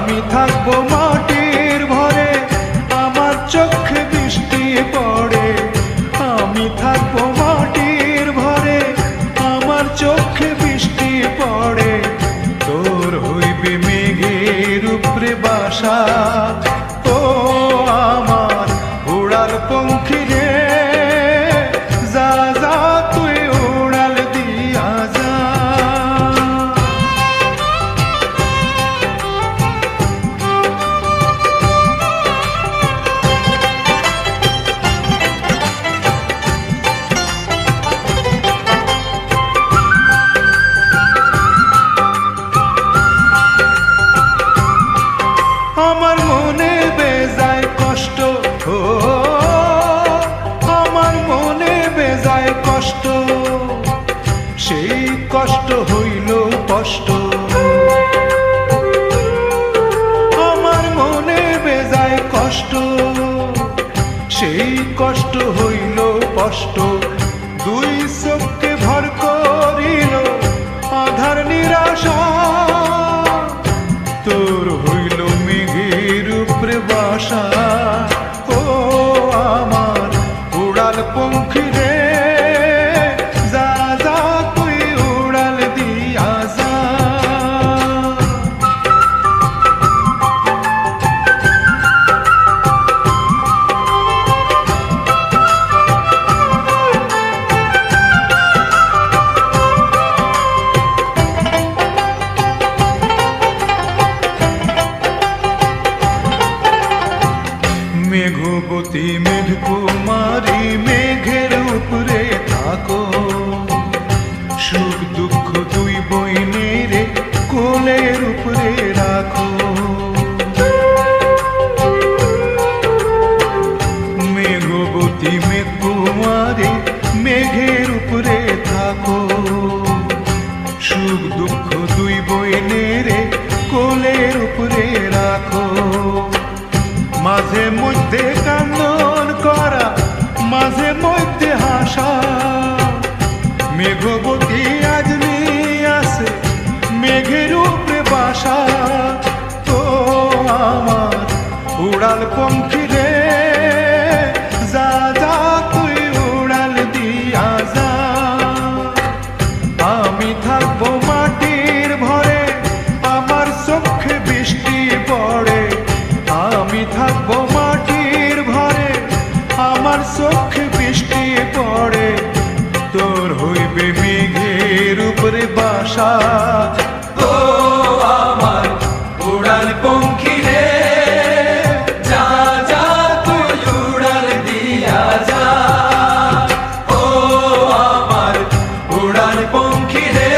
আমি থাকবো মাটির ঘরে, আমার চোখে বৃষ্টি পড়ে। আমি থাকবো মাটির ঘরে, আমার চোখে বৃষ্টি পড়ে। তোর হইবে মেঘের উপরে বাসা, ও আমার উড়াল পঙ্খী রে, যা যা তুই উড়াল দিয়া যা। আমার মনে বেজায় কষ্ট, ও আমার মনে বেজায় কষ্ট, সেই কষ্ট হইল কষ্ট। আমার মনে বেজায় কষ্ট, সেই কষ্ট হইল কষ্ট। দুই চোখকে ভর করিল আধার নিরাশা, তোর হইল মেঘের উপরে বাসা, ও আমার উড়াল পঙ্খী রে, যা যা তুই উড়াল দিয়া যা। মেঘবতী মেঘকুমারী মেঘের উপরে থাকো, সুখ দুঃখ দুই বইনের কোলের উপরে রাখো। মেঘবতী মেঘকুমারী মেঘের উপরে থাকো, সুখ দুঃখ দুই বইনের কোলের উপরে রাখো। মাঝে মধ্যে কান্দন করা, মাঝে মধ্যে হাসা, মেঘবতী আজমি আছে মেঘের উপরে বাসা। তো আমার উড়াল পঙ্খী রে, যা যা তুই উড়াল দিয়া যা। আমি থাকবো মাটির ঘরে, আমার চোখে বৃষ্টি পড়ে। আমি থাকবো মাটির ঘরে, আমার চোখে বৃষ্টি পড়ে। তোর হইবে মেঘের উপরে বাসা, ও আমার উড়াল পঙ্খী রে, যা যা তুই উড়াল দিয়া যা। ও আমার উড়াল পঙ্খী রে,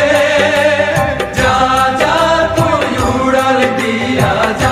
যা যা তুই উড়াল দিয়া যা।